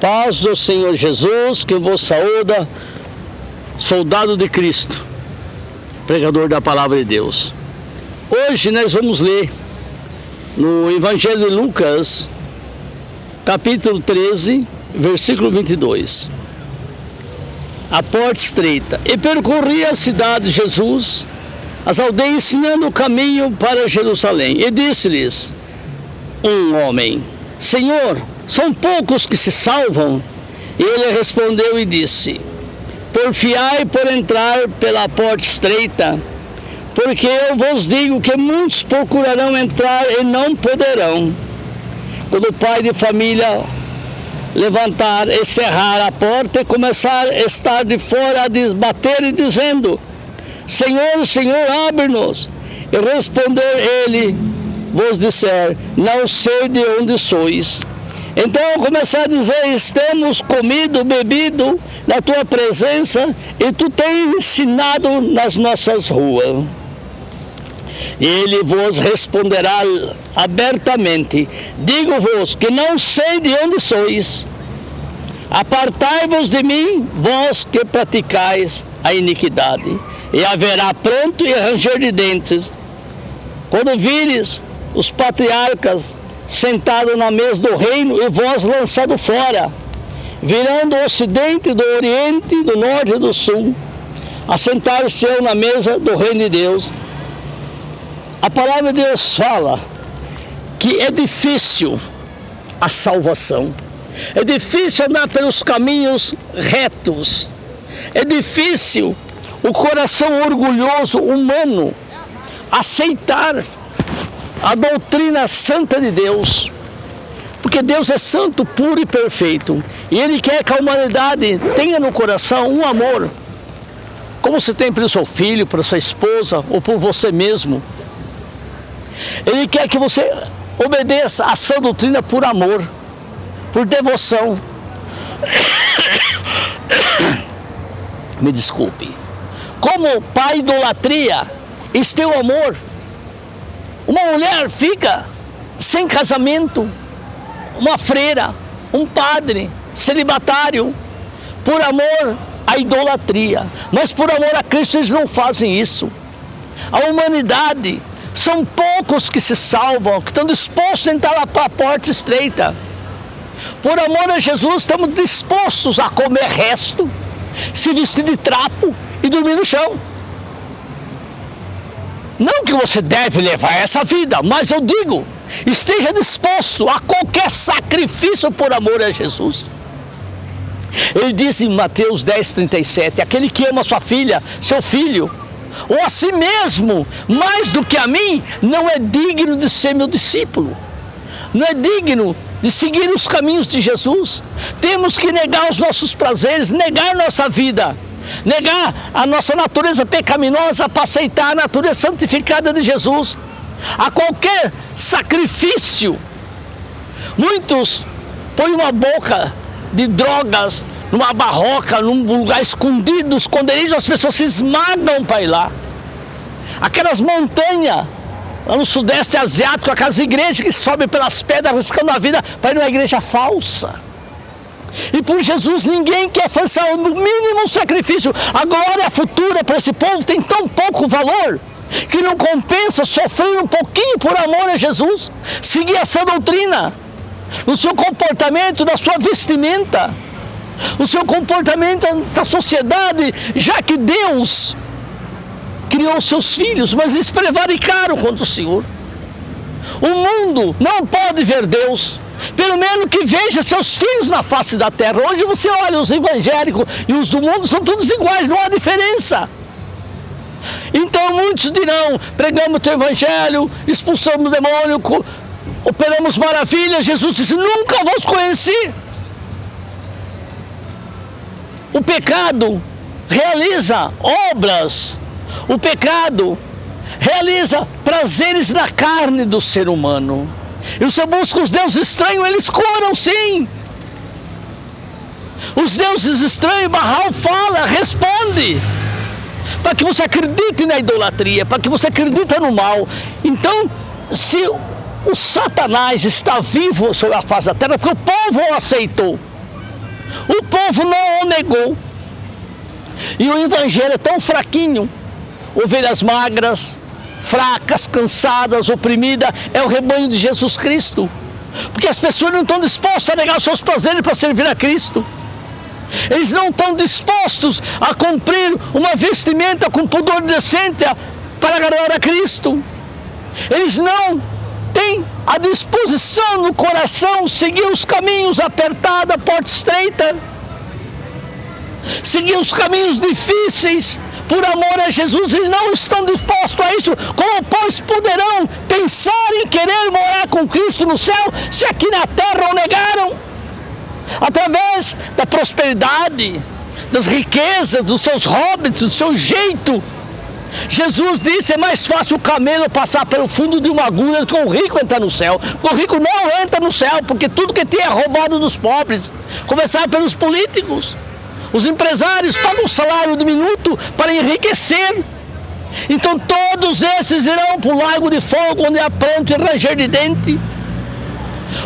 Paz do Senhor Jesus, que vos saúda, soldado de Cristo, pregador da palavra de Deus. Hoje nós vamos ler no Evangelho de Lucas, capítulo 13, versículo 22. A porta estreita. E percorria a cidade de Jesus, as aldeias, ensinando o caminho para Jerusalém. E disse-lhes um homem: Senhor, são poucos que se salvam? E ele respondeu e disse: porfiai por entrar pela porta estreita, porque eu vos digo que muitos procurarão entrar e não poderão. Quando o pai de família levantar e cerrar a porta e começar a estar de fora a bater e dizendo: Senhor, Senhor, abre-nos. E responder ele, vos disser: não sei de onde sois. Então começar a dizer: temos comido, bebido na tua presença, e tu tens ensinado nas nossas ruas. Ele vos responderá abertamente: digo-vos que não sei de onde sois. Apartai-vos de mim, vós que praticais a iniquidade. E haverá pranto e ranger de dentes, quando vires os patriarcas sentados na mesa do reino e vós lançado fora. Virão do ocidente, do oriente, do norte e do sul, assentar-se-ão na mesa do reino de Deus. A palavra de Deus fala que é difícil a salvação, é difícil andar pelos caminhos retos, é difícil o coração orgulhoso humano aceitar a doutrina santa de Deus, porque Deus é santo, puro e perfeito, e Ele quer que a humanidade tenha no coração um amor, como se tem pelo seu filho, pela sua esposa ou por você mesmo. Ele quer que você obedeça a sã doutrina por amor, por devoção. Me desculpe. Como para a idolatria, este teu amor. Uma mulher fica sem casamento, uma freira, um padre, celibatário, por amor à idolatria. Mas por amor a Cristo eles não fazem isso. A humanidade, são poucos que se salvam, que estão dispostos a entrar lá para a porta estreita. Por amor a Jesus estamos dispostos a comer resto, se vestir de trapo e dormir no chão. Não que você deve levar essa vida, mas eu digo, esteja disposto a qualquer sacrifício por amor a Jesus. Ele diz em Mateus 10:37, aquele que ama sua filha, seu filho, ou a si mesmo, mais do que a mim, não é digno de ser meu discípulo, não é digno de seguir os caminhos de Jesus. Temos que negar os nossos prazeres, negar nossa vida, negar a nossa natureza pecaminosa para aceitar a natureza santificada de Jesus, a qualquer sacrifício. Muitos põem uma boca de drogas numa barroca, num lugar escondido, esconderijo, as pessoas se esmagam para ir lá. Aquelas montanhas lá no sudeste asiático, aquelas igrejas que sobem pelas pedras arriscando a vida para ir numa igreja falsa. E por Jesus ninguém quer fazer o mínimo sacrifício. A glória futura para esse povo tem tão pouco valor que não compensa sofrer um pouquinho por amor a Jesus, seguir essa doutrina no seu comportamento, na sua vestimenta, no seu comportamento da sociedade, já que Deus criou seus filhos, mas eles prevaricaram contra o Senhor. O mundo não pode ver Deus, pelo menos que veja seus filhos na face da terra. Hoje você olha, os evangélicos e os do mundo são todos iguais, não há diferença. Então muitos dirão: pregamos o teu evangelho, expulsamos o demônio, operamos maravilhas. Jesus disse: nunca vos conheci. O pecado realiza obras, o pecado realiza prazeres na carne do ser humano. E você busca os deuses estranhos, eles curam sim. Os deuses estranhos, Baal fala, responde, para que você acredite na idolatria, para que você acredite no mal. Então, se o Satanás está vivo sobre a face da terra, porque o povo o aceitou, O povo não o negou. E o evangelho é tão fraquinho. Ovelhas magras, fracas, cansadas, oprimidas, é o rebanho de Jesus Cristo. Porque as pessoas não estão dispostas a negar os seus prazeres para servir a Cristo. Eles não estão dispostos a cumprir uma vestimenta com pudor e decência para agradar a Cristo. Eles não têm a disposição no coração seguir os caminhos apertados, a porta estreita, seguir os caminhos difíceis por amor a Jesus. Eles não estão dispostos a isso. Como, pois, poderão pensar em querer morar com Cristo no céu, se aqui na terra o negaram? Através da prosperidade, das riquezas, dos seus hobbies, do seu jeito. Jesus disse: é mais fácil o camelo passar pelo fundo de uma agulha do que o rico entrar no céu. O rico não entra no céu, porque tudo que tem é roubado dos pobres. Começar pelos políticos. Os empresários pagam um salário diminuto para enriquecer. Então todos esses irão para o lago de fogo, onde há pranto e ranger de dente.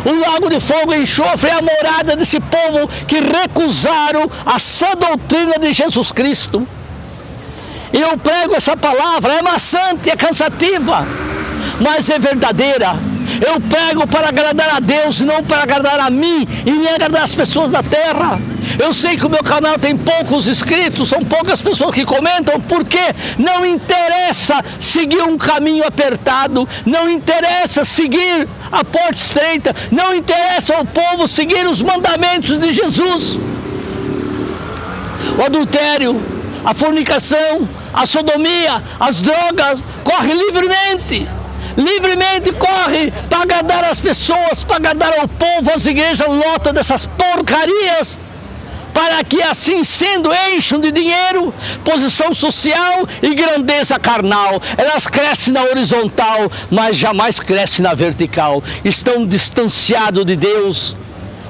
O lago de fogo e enxofre é a morada desse povo que recusaram a sã doutrina de Jesus Cristo. E eu prego essa palavra, é maçante, é cansativa, mas é verdadeira. Eu prego para agradar a Deus, não para agradar a mim e nem agradar as pessoas da terra. Eu sei que o meu canal tem poucos inscritos, são poucas pessoas que comentam, porque não interessa seguir um caminho apertado, não interessa seguir a porta estreita, não interessa ao povo seguir os mandamentos de Jesus. O adultério, a fornicação, a sodomia, as drogas, corre livremente. Livremente corre para agradar as pessoas, para agradar ao povo. As igrejas lotam dessas porcarias, para que assim sendo encham de dinheiro, posição social e grandeza carnal. Elas crescem na horizontal, mas jamais crescem na vertical. Estão distanciados de Deus,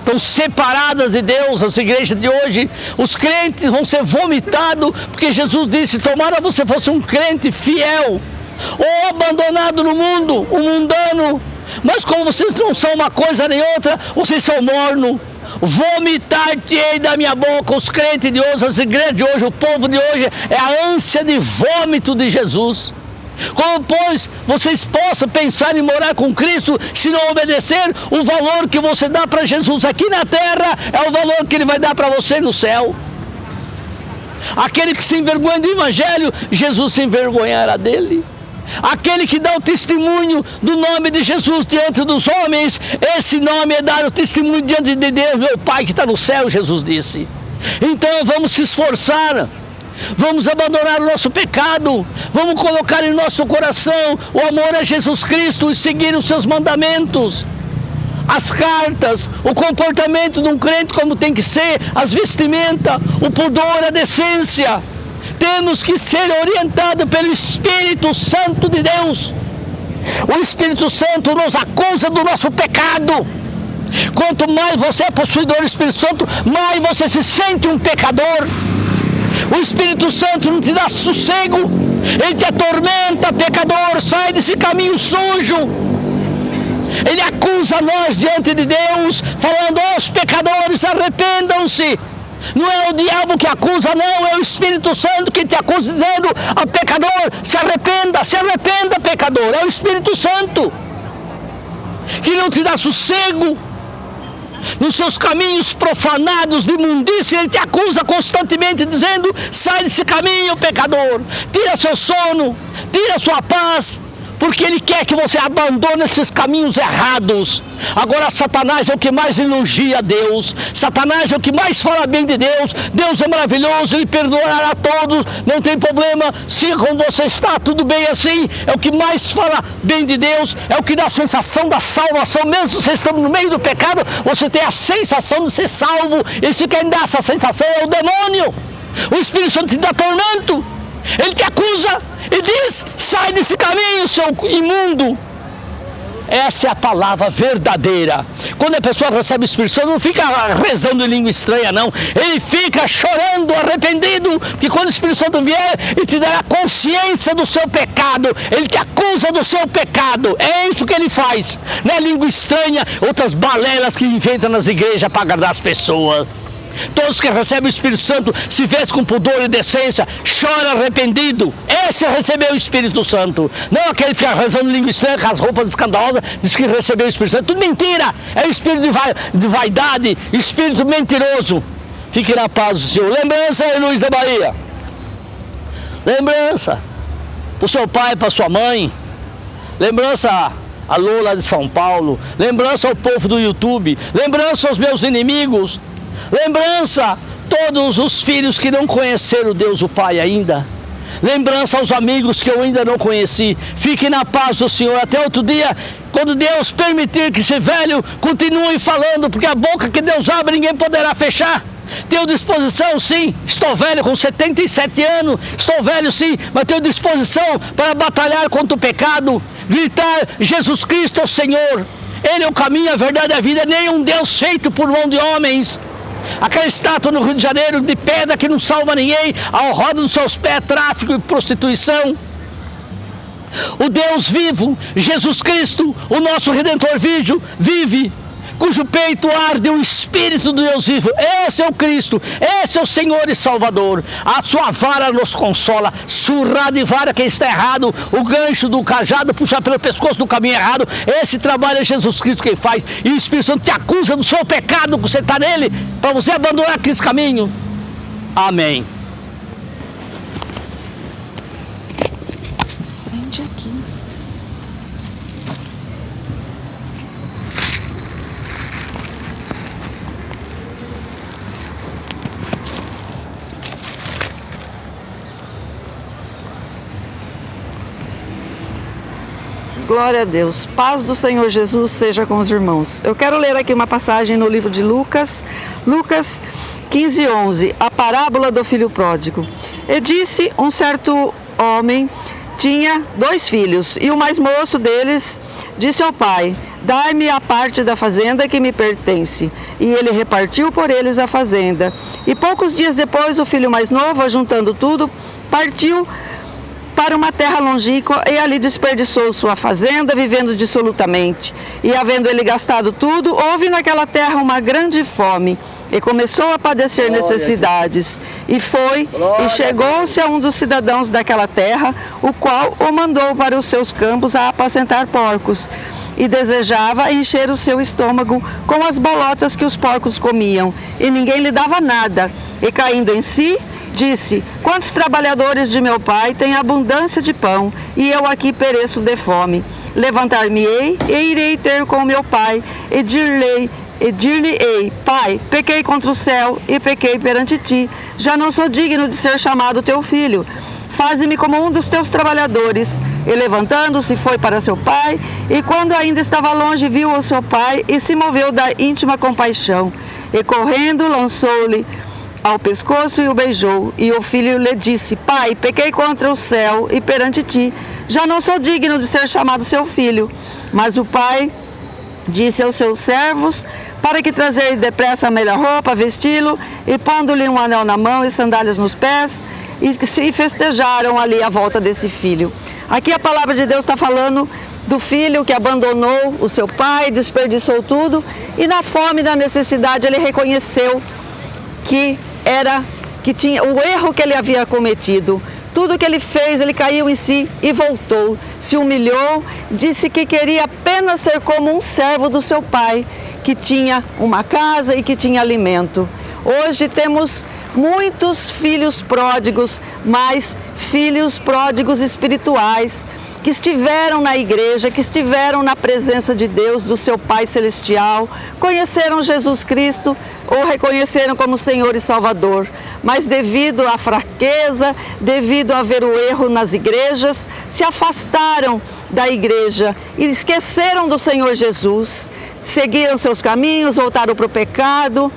estão separadas de Deus. As igrejas de hoje, os crentes vão ser vomitados, porque Jesus disse: tomara você fosse um crente fiel, ou abandonado no mundo, um mundano, mas como vocês não são uma coisa nem outra, vocês são morno. Vomitar-te-ei da minha boca. Os crentes de hoje, as igrejas de hoje, o povo de hoje é a ânsia de vômito de Jesus. Como, pois, vocês possam pensar em morar com Cristo se não obedecer? O valor que você dá para Jesus aqui na terra é o valor que Ele vai dar para você no céu. Aquele que se envergonha do Evangelho, Jesus se envergonhará dele. Aquele que dá o testemunho do nome de Jesus diante dos homens, esse nome é dar o testemunho diante de Deus, meu Pai que está no céu, Jesus disse. Então vamos se esforçar, vamos abandonar o nosso pecado, vamos colocar em nosso coração o amor a Jesus Cristo e seguir os seus mandamentos. As cartas, o comportamento de um crente como tem que ser, as vestimentas, o pudor, a decência. Temos que ser orientados pelo Espírito Santo de Deus. O Espírito Santo nos acusa do nosso pecado. Quanto mais você é possuidor do Espírito Santo, mais você se sente um pecador. O Espírito Santo não te dá sossego, ele te atormenta, pecador, sai desse caminho sujo. Ele acusa nós diante de Deus, falando: os pecadores, arrependam-se. Não é o diabo que acusa, não, é o Espírito Santo que te acusa, dizendo ao pecador: se arrependa, pecador. É o Espírito Santo que não te dá sossego nos seus caminhos profanados de imundícia. Ele te acusa constantemente, dizendo: sai desse caminho, pecador, tira seu sono, tira sua paz, porque ele quer que você abandone esses caminhos errados. Agora Satanás é o que mais elogia a Deus, Satanás é o que mais fala bem de Deus. Deus é maravilhoso, Ele perdoará a todos, não tem problema, siga como você está, tudo bem assim. É o que mais fala bem de Deus, é o que dá a sensação da salvação. Mesmo você estando no meio do pecado, você tem a sensação de ser salvo. Esse quem dá essa sensação é o demônio. O Espírito Santo te dá tormento, ele te acusa e diz: sai desse caminho, seu imundo. Essa é a palavra verdadeira. Quando a pessoa recebe o Espírito Santo, não fica rezando em língua estranha, não. Ele fica chorando, arrependido, que quando o Espírito Santo vier, ele te dará consciência do seu pecado. Ele te acusa do seu pecado. É isso que ele faz. Não é língua estranha, outras balelas que inventam nas igrejas para agradar as pessoas. Todos que recebem o Espírito Santo se vestem com pudor e decência, chora arrependido. Esse recebeu o Espírito Santo. Não aquele que fica rezando língua estranha, com as roupas escandalosas, diz que recebeu o Espírito Santo. Tudo mentira. É o espírito de vaidade, espírito mentiroso. Fique na paz do Senhor. Lembrança aí, Luiz da Bahia. Lembrança para o seu pai, para sua mãe. Lembrança a Lola de São Paulo. Lembrança ao povo do YouTube. Lembrança aos meus inimigos. Lembrança todos os filhos que não conheceram Deus o Pai ainda. Lembrança aos amigos que eu ainda não conheci. Fique na paz do Senhor até outro dia, quando Deus permitir que esse velho continue falando, porque a boca que Deus abre ninguém poderá fechar. Tenho disposição, sim, estou velho com 77 anos, estou velho sim, mas tenho disposição para batalhar contra o pecado, gritar: Jesus Cristo é o Senhor, Ele é o caminho, a verdade e a vida, nenhum Deus feito por mão de homens. Aquela estátua no Rio de Janeiro de pedra que não salva ninguém, ao roda dos seus pés tráfico e prostituição. O Deus vivo, Jesus Cristo, o nosso Redentor vive, cujo peito arde o Espírito do Deus vivo. Esse é o Cristo, esse é o Senhor e Salvador. A sua vara nos consola. Surrar de vara quem está errado, o gancho do cajado, puxar pelo pescoço do caminho errado. Esse trabalho é Jesus Cristo quem faz. E o Espírito Santo te acusa do seu pecado, que você está nele, para você abandonar aquele caminho. Amém. Prende aqui. Glória a Deus. Paz do Senhor Jesus seja com os irmãos. Eu quero ler aqui uma passagem no livro de Lucas, Lucas 15:11, a parábola do filho pródigo. E disse: um certo homem tinha 2 filhos, e o mais moço deles disse ao pai: dai-me a parte da fazenda que me pertence. E ele repartiu por eles a fazenda. E poucos dias depois, o filho mais novo, ajuntando tudo, partiu para uma terra longínqua e ali desperdiçou sua fazenda, vivendo dissolutamente. E havendo ele gastado tudo, houve naquela terra uma grande fome, e começou a padecer necessidades. E foi, e chegou-se a um dos cidadãos daquela terra, o qual o mandou para os seus campos a apacentar porcos, e desejava encher o seu estômago com as bolotas que os porcos comiam, e ninguém lhe dava nada. E caindo em si, disse: quantos trabalhadores de meu pai têm abundância de pão, e eu aqui pereço de fome. Levantar-me-ei e irei ter com meu pai, e dir-lhe-ei: pai, pequei contra o céu e pequei perante ti, já não sou digno de ser chamado teu filho. Faze-me como um dos teus trabalhadores. E levantando-se foi para seu pai, e quando ainda estava longe viu o seu pai, e se moveu da íntima compaixão, e correndo lançou-lhe ao pescoço e o beijou. E o filho lhe disse: pai, pequei contra o céu e perante ti, já não sou digno de ser chamado seu filho. Mas o pai disse aos seus servos para que trazer depressa a melhor roupa, vesti-lo, e pondo-lhe um anel na mão e sandálias nos pés, e se festejaram ali à volta desse filho. Aqui a palavra de Deus está falando do filho que abandonou o seu pai, desperdiçou tudo, e na fome e na necessidade ele reconheceu que tinha o erro que ele havia cometido. Tudo que ele fez, ele caiu em si e voltou, se humilhou, disse que queria apenas ser como um servo do seu pai, que tinha uma casa e que tinha alimento. Hoje temos muitos filhos pródigos, mas filhos pródigos espirituais, que estiveram na igreja, que estiveram na presença de Deus, do seu Pai Celestial, conheceram Jesus Cristo, ou reconheceram como Senhor e Salvador, mas devido à fraqueza, devido a ver o erro nas igrejas, se afastaram da igreja e esqueceram do Senhor Jesus, seguiram seus caminhos, voltaram para o pecado,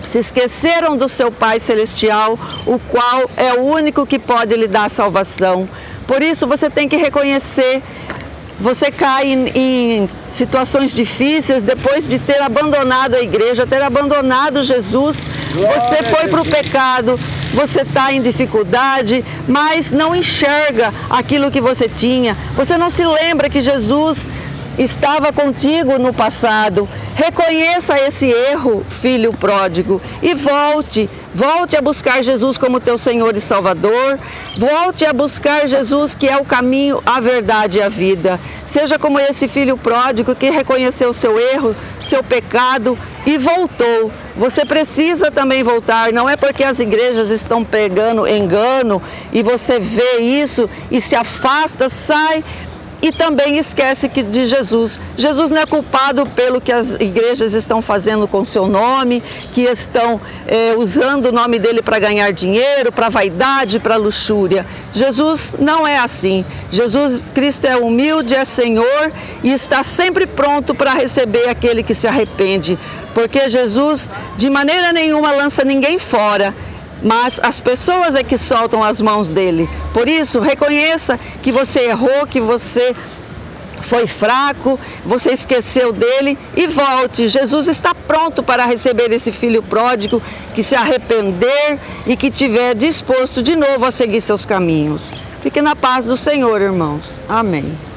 se esqueceram do seu Pai Celestial, o qual é o único que pode lhe dar salvação. Por isso você tem que reconhecer. Você cai em situações difíceis depois de ter abandonado a igreja, ter abandonado Jesus. Você foi para o pecado, você está em dificuldade, mas não enxerga aquilo que você tinha. Você não se lembra que Jesus estava contigo no passado. Reconheça esse erro, filho pródigo, e volte a buscar Jesus como teu Senhor e Salvador. Volte a buscar Jesus, que é o caminho, a verdade e a vida. Seja como esse filho pródigo que reconheceu seu erro, seu pecado e voltou. Você precisa também voltar. Não é porque as igrejas estão pegando engano e você vê isso e se afasta, sai e também esquece de Jesus. Jesus não é culpado pelo que as igrejas estão fazendo com seu nome, que estão usando o nome dele para ganhar dinheiro, para vaidade, para luxúria. Jesus não é assim. Jesus Cristo é humilde, é Senhor e está sempre pronto para receber aquele que se arrepende. Porque Jesus de maneira nenhuma lança ninguém fora, mas as pessoas é que soltam as mãos dele. Por isso, reconheça que você errou, que você foi fraco, você esqueceu dele e volte. Jesus está pronto para receber esse filho pródigo que se arrepender e que estiver disposto de novo a seguir seus caminhos. Fique na paz do Senhor, irmãos. Amém.